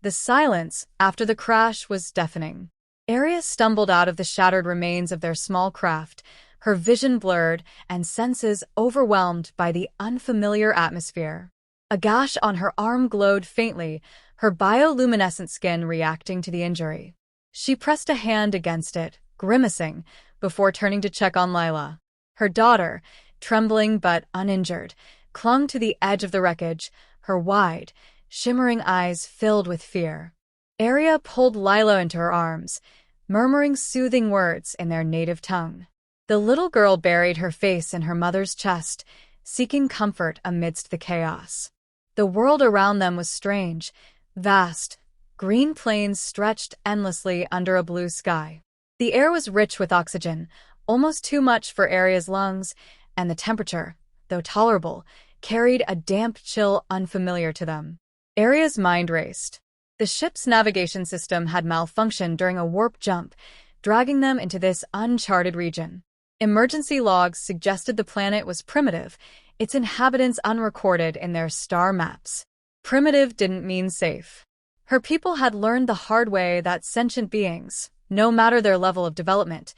The silence after the crash was deafening. Erya stumbled out of the shattered remains of their small craft, her vision blurred and senses overwhelmed by the unfamiliar atmosphere. A gash on her arm glowed faintly, her bioluminescent skin reacting to the injury. She pressed a hand against it, grimacing, before turning to check on Lila. Her daughter, trembling but uninjured, clung to the edge of the wreckage, her wide, shimmering eyes filled with fear. Erya pulled Lila into her arms, murmuring soothing words in their native tongue. The little girl buried her face in her mother's chest, seeking comfort amidst the chaos. The world around them was strange, vast. Green plains stretched endlessly under a blue sky. The air was rich with oxygen, almost too much for Erya's lungs, and the temperature, though tolerable, carried a damp chill unfamiliar to them. Erya's mind raced. The ship's navigation system had malfunctioned during a warp jump, dragging them into this uncharted region. Emergency logs suggested the planet was primitive, its inhabitants unrecorded in their star maps. Primitive didn't mean safe. Her people had learned the hard way that sentient beings, no matter their level of development,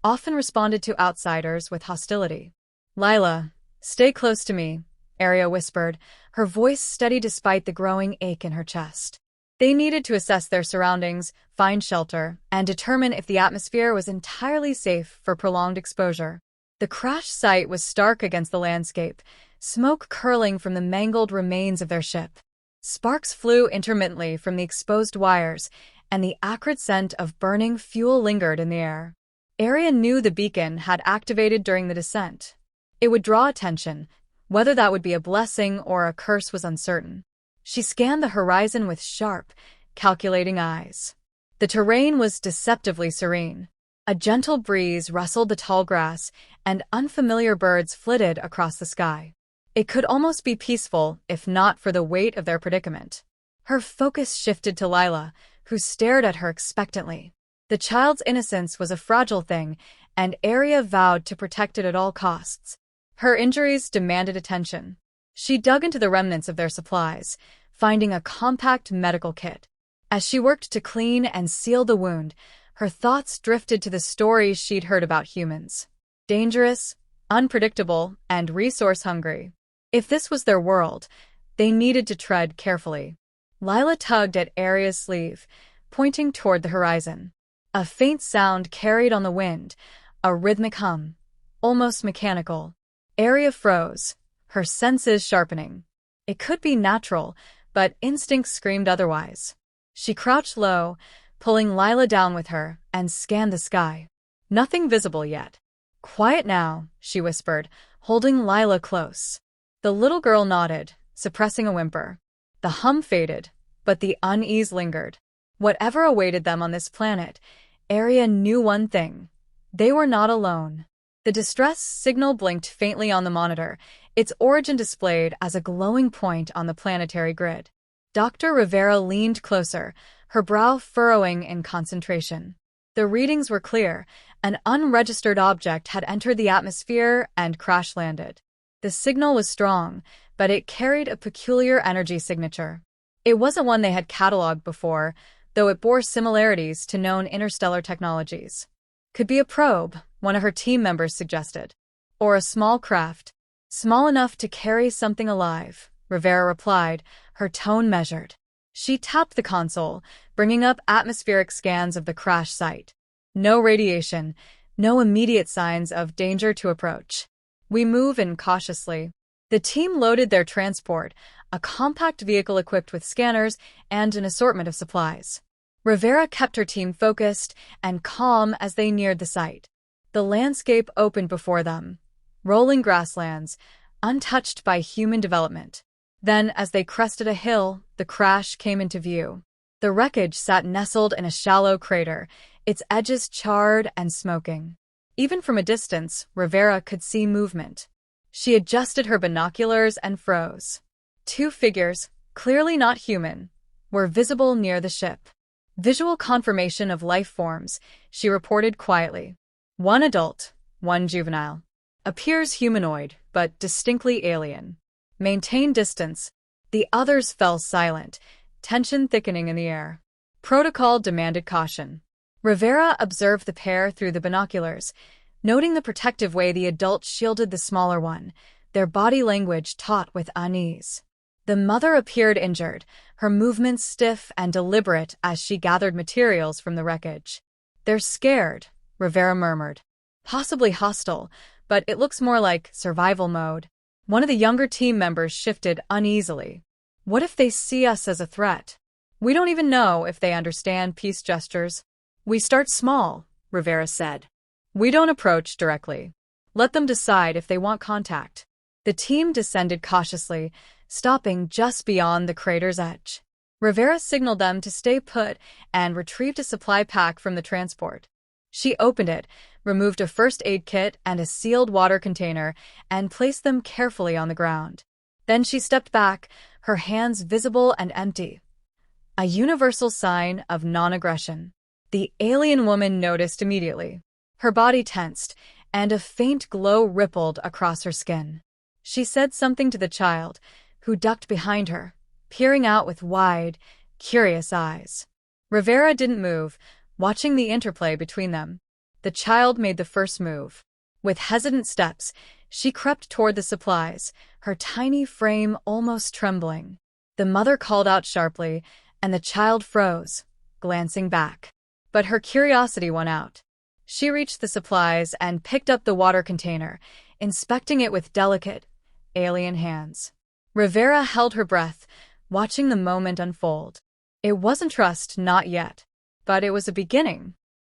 often responded to outsiders with hostility. "Lila, stay close to me," Erya whispered, her voice steady despite the growing ache in her chest. They needed to assess their surroundings, find shelter, and determine if the atmosphere was entirely safe for prolonged exposure. The crash site was stark against the landscape, smoke curling from the mangled remains of their ship. Sparks flew intermittently from the exposed wires, and the acrid scent of burning fuel lingered in the air. Erya knew the beacon had activated during the descent. It would draw attention. Whether that would be a blessing or a curse was uncertain. She scanned the horizon with sharp, calculating eyes. The terrain was deceptively serene. A gentle breeze rustled the tall grass, and unfamiliar birds flitted across the sky. It could almost be peaceful, if not for the weight of their predicament. Her focus shifted to Lila, who stared at her expectantly. The child's innocence was a fragile thing, and Erya vowed to protect it at all costs. Her injuries demanded attention. She dug into the remnants of their supplies, finding a compact medical kit. As she worked to clean and seal the wound, her thoughts drifted to the stories she'd heard about humans. Dangerous, unpredictable, and resource-hungry. If this was their world, they needed to tread carefully. Lila tugged at Erya's sleeve, pointing toward the horizon. A faint sound carried on the wind, a rhythmic hum, almost mechanical. Erya froze, her senses sharpening. It could be natural, but instinct screamed otherwise. She crouched low, pulling Lila down with her, and scanned the sky. Nothing visible yet. "Quiet now," she whispered, holding Lila close. The little girl nodded, suppressing a whimper. The hum faded, but the unease lingered. Whatever awaited them on this planet, Erya knew one thing. They were not alone. The distress signal blinked faintly on the monitor, its origin displayed as a glowing point on the planetary grid. Dr. Rivera leaned closer, her brow furrowing in concentration. The readings were clear. An unregistered object had entered the atmosphere and crash-landed. The signal was strong, but it carried a peculiar energy signature. It wasn't one they had cataloged before, though it bore similarities to known interstellar technologies. "Could be a probe," one of her team members suggested. "Or a small craft. Small enough to carry something alive," Rivera replied, her tone measured. She tapped the console, bringing up atmospheric scans of the crash site. No radiation, no immediate signs of danger to approach. "We move in cautiously." The team loaded their transport, a compact vehicle equipped with scanners and an assortment of supplies. Rivera kept her team focused and calm as they neared the site. The landscape opened before them, rolling grasslands, untouched by human development. Then, as they crested a hill, the crash came into view. The wreckage sat nestled in a shallow crater, its edges charred and smoking. Even from a distance, Rivera could see movement. She adjusted her binoculars and froze. Two figures, clearly not human, were visible near the ship. "Visual confirmation of life forms," she reported quietly. "One adult, one juvenile. Appears humanoid, but distinctly alien. Maintain distance." The others fell silent, tension thickening in the air. Protocol demanded caution. Rivera observed the pair through the binoculars, noting the protective way the adult shielded the smaller one, their body language taut with unease. The mother appeared injured, her movements stiff and deliberate as she gathered materials from the wreckage. "They're scared," Rivera murmured. "Possibly hostile, but it looks more like survival mode." One of the younger team members shifted uneasily. "What if they see us as a threat? We don't even know if they understand peace gestures." "We start small," Rivera said. "We don't approach directly. Let them decide if they want contact." The team descended cautiously, stopping just beyond the crater's edge. Rivera signaled them to stay put and retrieved a supply pack from the transport. She opened it, removed a first aid kit and a sealed water container, and placed them carefully on the ground. Then she stepped back, her hands visible and empty. A universal sign of non-aggression. The alien woman noticed immediately. Her body tensed, and a faint glow rippled across her skin. She said something to the child, who ducked behind her, peering out with wide, curious eyes. Rivera didn't move, watching the interplay between them. The child made the first move. With hesitant steps, she crept toward the supplies, her tiny frame almost trembling. The mother called out sharply, and the child froze, glancing back. But her curiosity won out. She reached the supplies and picked up the water container, inspecting it with delicate, alien hands. Rivera held her breath, watching the moment unfold. It wasn't trust, not yet. But it was a beginning.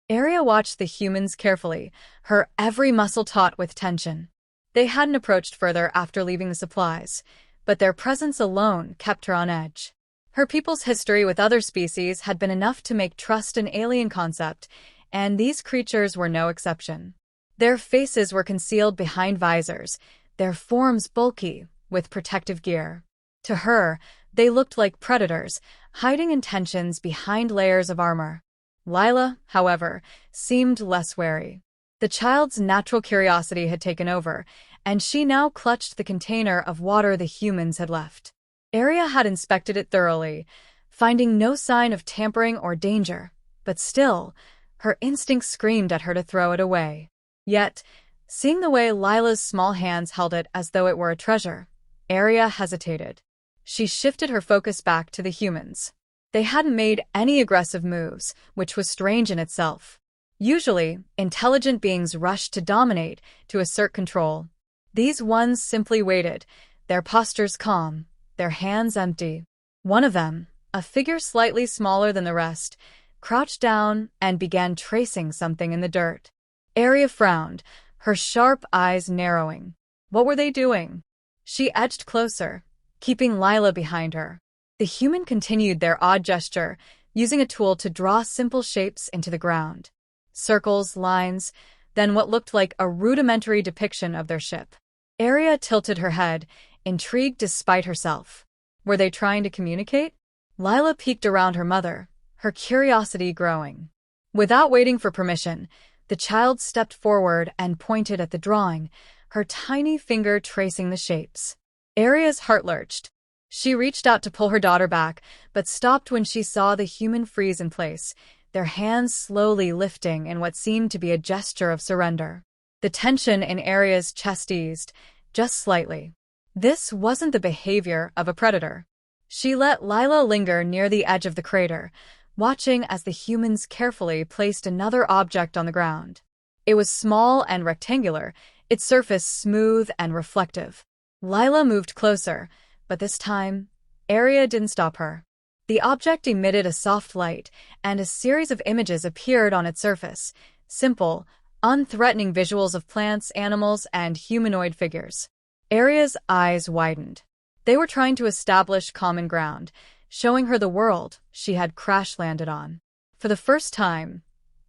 Erya watched the humans carefully, her every muscle taut with tension. They hadn't approached further after leaving the supplies, but their presence alone kept her on edge. Her people's history with other species had been enough to make trust an alien concept, and these creatures were no exception. Their faces were concealed behind visors, their forms bulky, with protective gear. To her, they looked like predators, hiding intentions behind layers of armor. Lila, however, seemed less wary. The child's natural curiosity had taken over, and she now clutched the container of water the humans had left. Erya had inspected it thoroughly, finding no sign of tampering or danger, but still, her instincts screamed at her to throw it away. Yet, seeing the way Lila's small hands held it as though it were a treasure, Erya hesitated. She shifted her focus back to the humans. They hadn't made any aggressive moves, which was strange in itself. Usually, intelligent beings rushed to dominate, to assert control. These ones simply waited, their postures calm, their hands empty. One of them, a figure slightly smaller than the rest, crouched down and began tracing something in the dirt. Erya frowned, her sharp eyes narrowing. What were they doing? She edged closer, keeping Lila behind her. The human continued their odd gesture, using a tool to draw simple shapes into the ground. Circles, lines, then what looked like a rudimentary depiction of their ship. Erya tilted her head, intrigued despite herself. Were they trying to communicate? Lila peeked around her mother, her curiosity growing. Without waiting for permission, the child stepped forward and pointed at the drawing, her tiny finger tracing the shapes. Erya's heart lurched. She reached out to pull her daughter back, but stopped when she saw the human freeze in place, their hands slowly lifting in what seemed to be a gesture of surrender. The tension in Erya's chest eased, just slightly. This wasn't the behavior of a predator. She let Lila linger near the edge of the crater, watching as the humans carefully placed another object on the ground. It was small and rectangular, its surface smooth and reflective. Lila moved closer, but this time, Erya didn't stop her. The object emitted a soft light, and a series of images appeared on its surface, simple, unthreatening visuals of plants, animals, and humanoid figures. Erya's eyes widened. They were trying to establish common ground, showing her the world she had crash-landed on. For the first time,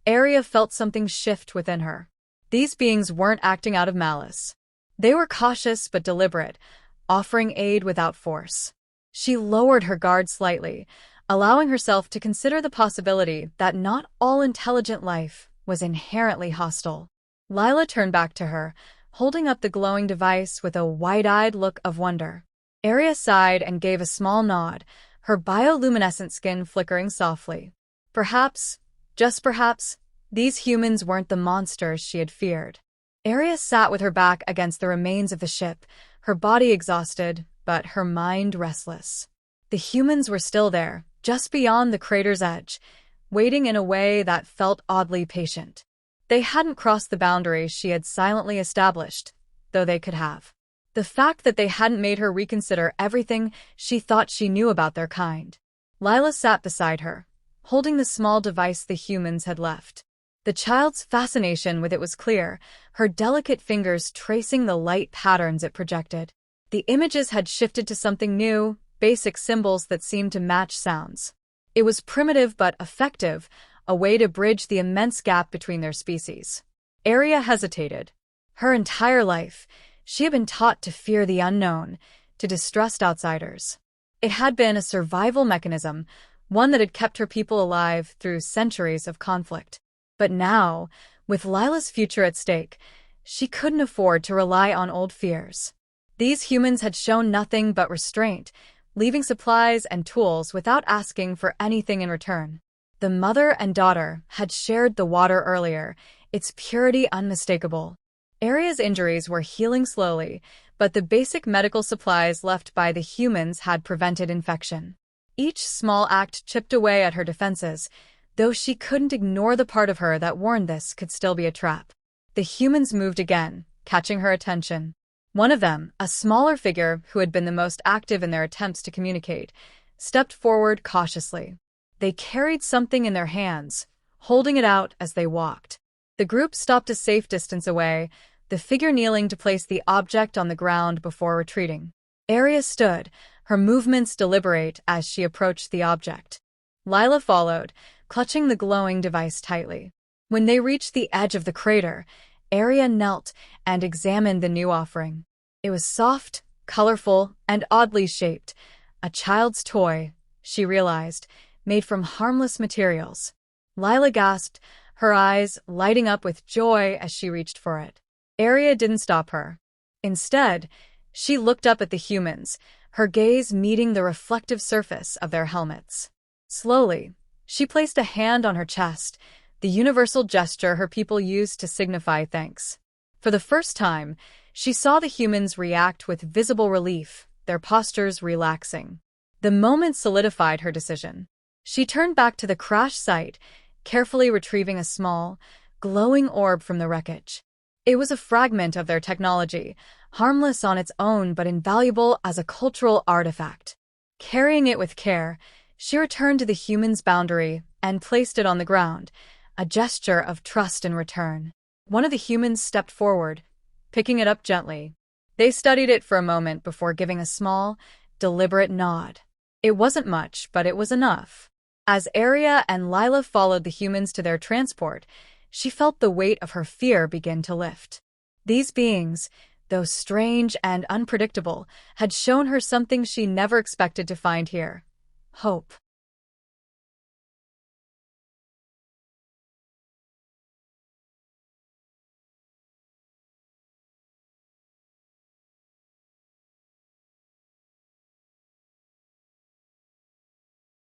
Erya felt something shift within her. These beings weren't acting out of malice. They were cautious but deliberate, offering aid without force. She lowered her guard slightly, allowing herself to consider the possibility that not all intelligent life was inherently hostile. Lila turned back to her, holding up the glowing device with a wide-eyed look of wonder. Erya sighed and gave a small nod, her bioluminescent skin flickering softly. Perhaps, just perhaps, these humans weren't the monsters she had feared. Erya sat with her back against the remains of the ship, her body exhausted, but her mind restless. The humans were still there, just beyond the crater's edge, waiting in a way that felt oddly patient. They hadn't crossed the boundaries she had silently established, though they could have. The fact that they hadn't made her reconsider everything she thought she knew about their kind. Lila sat beside her, holding the small device the humans had left. The child's fascination with it was clear, her delicate fingers tracing the light patterns it projected. The images had shifted to something new, basic symbols that seemed to match sounds. It was primitive but effective, a way to bridge the immense gap between their species. Erya hesitated. Her entire life, she had been taught to fear the unknown, to distrust outsiders. It had been a survival mechanism, one that had kept her people alive through centuries of conflict. But now, with Lila's future at stake, she couldn't afford to rely on old fears. These humans had shown nothing but restraint, leaving supplies and tools without asking for anything in return. The mother and daughter had shared the water earlier, its purity unmistakable. Erya's injuries were healing slowly, but the basic medical supplies left by the humans had prevented infection. Each small act chipped away at her defenses, though she couldn't ignore the part of her that warned this could still be a trap. The humans moved again, catching her attention. One of them, a smaller figure who had been the most active in their attempts to communicate, stepped forward cautiously. They carried something in their hands, holding it out as they walked. The group stopped a safe distance away, the figure kneeling to place the object on the ground before retreating. Erya stood, her movements deliberate as she approached the object. Lila followed, clutching the glowing device tightly. When they reached the edge of the crater, Erya knelt and examined the new offering. It was soft, colorful, and oddly shaped. A child's toy, she realized, made from harmless materials. Lila gasped, her eyes lighting up with joy as she reached for it. Erya didn't stop her. Instead, she looked up at the humans, her gaze meeting the reflective surface of their helmets. Slowly, she placed a hand on her chest, the universal gesture her people used to signify thanks. For the first time, she saw the humans react with visible relief, their postures relaxing. The moment solidified her decision. She turned back to the crash site, carefully retrieving a small, glowing orb from the wreckage. It was a fragment of their technology, harmless on its own but invaluable as a cultural artifact. Carrying it with care, she returned to the human's boundary and placed it on the ground, a gesture of trust in return. One of the humans stepped forward, picking it up gently. They studied it for a moment before giving a small, deliberate nod. It wasn't much, but it was enough. As Erya and Lila followed the humans to their transport, she felt the weight of her fear begin to lift. These beings, though strange and unpredictable, had shown her something she never expected to find here: hope.